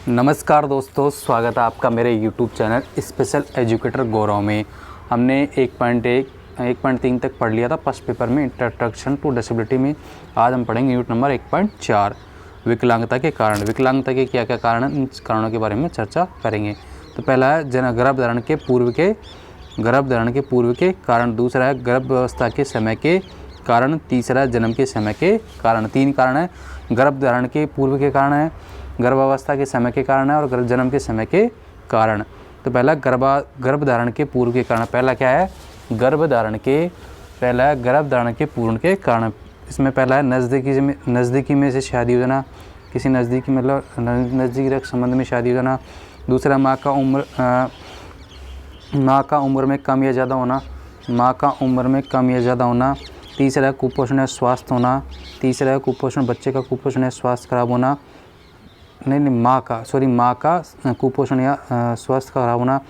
नमस्कार दोस्तों, स्वागत है आपका मेरे YouTube चैनल स्पेशल एजुकेटर गौरव में। हमने 1.3 तक पढ़ लिया था फर्स्ट पेपर में इंट्रोडक्शन टू डिसेबिलिटी में। आज हम पढ़ेंगे यूनिट नंबर 1.4 विकलांगता के कारण। विकलांगता के क्या क्या कारण हैं, इन कारणों के बारे में चर्चा करेंगे। तो पहला है गर्भधारण के पूर्व के कारण, दूसरा है गर्भावस्था के समय के कारण, तीसरा है जन्म के समय के कारण। 3 कारण है। गर्भधारण के पूर्व के कारण है, गर्भावस्था के समय के कारण है और जन्म के समय के कारण। तो पहला गर्भधारण के पूर्व के कारण। पहला क्या है? गर्भधारण के पूर्व के कारण। इसमें पहला है नज़दीकी में से शादी हो जाना, किसी नज़दीकी मतलब नज़दीकी रक्त संबंध में शादी हो जाना। दूसरा माँ का उम्र में कम या ज़्यादा होना। तीसरा कुपोषण या स्वास्थ्य होना। बच्चे का कुपोषण या स्वास्थ्य खराब होना। माँ का कुपोषण या स्वास्थ्य खराब होना।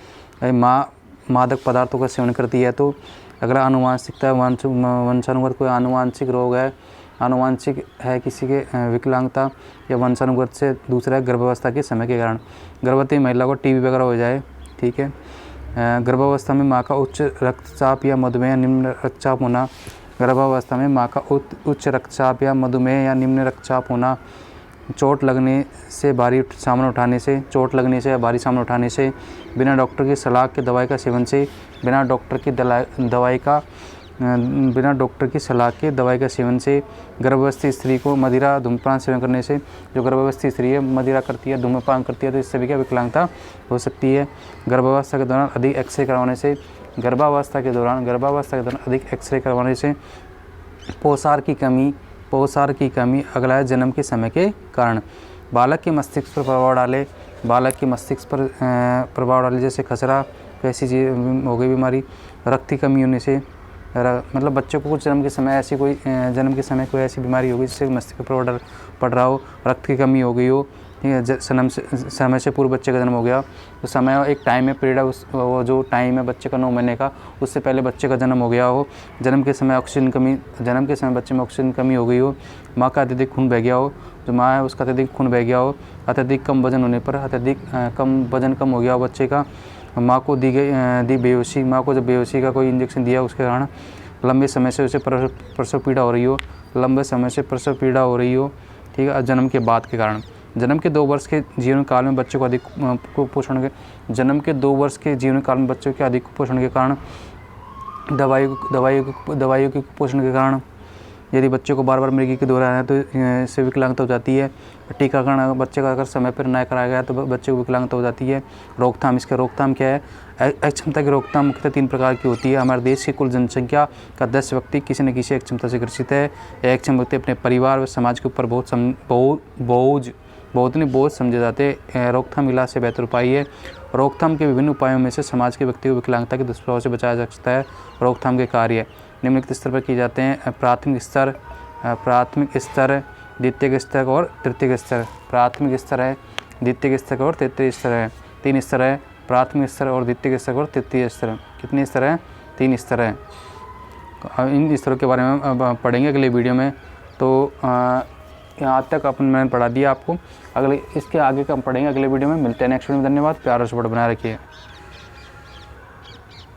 माँ मादक पदार्थों का सेवन करती है। तो अगला आनुवांशिकता, वंशानुगत, कोई आनुवांशिक रोग है, आनुवांशिक है किसी के विकलांगता या वंशानुगत से। दूसरा है गर्भावस्था के समय के कारण, गर्भवती महिला को टीबी वगैरह हो जाए, ठीक है। गर्भावस्था में माँ का उच्च रक्तचाप या मधुमेह या निम्न रक्तचाप होना। गर्भावस्था में माँ का उच्च रक्तचाप या मधुमेह या निम्न रक्तचाप होना। चोट लगने से या भारी सामान उठाने से, बिना डॉक्टर की सलाह के दवाई का सेवन से, बिना डॉक्टर की सलाह के दवाई का सेवन से, गर्भवस्थी स्त्री को मदिरा धूम्रपान सेवन करने से। जो गर्भवस्थी स्त्री है मदिरा करती है, धूम्रपान करती है, तो इससे भी क्या विकलांगता हो सकती है। गर्भावस्था के दौरान अधिक एक्सरे करवाने से, गर्भावस्था के दौरान अधिक एक्सरे करवाने से। पोषार की कमी। अगला है जन्म के समय के कारण। बालक के मस्तिष्क पर प्रभाव डाले, जैसे खसरा, कैसी चीज़ हो गई बीमारी। रक्त की कमी होने से, मतलब बच्चों को कुछ जन्म के समय कोई ऐसी बीमारी होगी जिससे मस्तिष्क पर प्रभाव पड़ रहा हो, रक्त की कमी हो गई हो, ठीक है। समय से पूर्व बच्चे का जन्म हो गया, तो समय एक टाइम है, पीरियड है, वो जो टाइम है बच्चे का 9 महीने का, उससे पहले बच्चे का जन्म हो गया हो। जन्म के समय बच्चे में ऑक्सीजन कमी हो गई हो। माँ का अत्यधिक खून बह गया हो, जो माँ है उसका अत्यधिक खून बह गया हो। अत्यधिक कम वजन होने पर कम हो गया हो बच्चे का। माँ को दी बेहोशी, माँ को जब बेहोशी का कोई इंजेक्शन दिया उसके कारण लंबे समय से उसे प्रसव पीड़ा हो रही हो, ठीक है। जन्म के बाद के कारण, जन्म के 2 वर्ष के जीवन काल में बच्चों को अधिक कुपोषण के कारण, दवाइयों के कुपोषण के कारण, यदि बच्चों को बार बार मृगी के दौरान है तो इससे विकलांगता हो जाती है। टीकाकरण बच्चे का अगर समय पर न कराया गया तो बच्चे को विकलांगता हो जाती है। रोकथाम, इसका रोकथाम क्या है? अक्षमता की रोकथाम मुख्यतः 3 प्रकार की होती है। हमारे देश की कुल जनसंख्या का 10 व्यक्ति किसी न किसी अक्षमता से ग्रसित है। यह अक्षम व्यक्ति अपने परिवार व समाज के ऊपर बोझ समझे जाते हैं। रोकथाम इलाज से बेहतर उपाय है। रोकथाम के विभिन्न उपायों में से समाज के व्यक्ति को विकलांगता के दुष्प्रभाव से बचाया जा सकता है। रोकथाम के कार्य निम्नलिखित स्तर पर किए जाते हैं। प्राथमिक स्तर, द्वितीयक स्तर और तृतीयक स्तर। प्राथमिक स्तर है, द्वितीयक स्तर और तृतीय स्तर है। 3 स्तर है, प्राथमिक स्तर और द्वितीयक स्तर और तृतीय स्तर। कितने स्तर हैं? 3 स्तर हैं। इन स्तरों के बारे में पढ़ेंगे अगले वीडियो में। तो यहाँ तक मैंने पढ़ा दिया आपको। इसके आगे का हम पढ़ेंगे अगले वीडियो में। मिलते हैं नेक्स्ट वीडियो में। धन्यवाद, प्यार और सपोर्ट बनाए रखिए।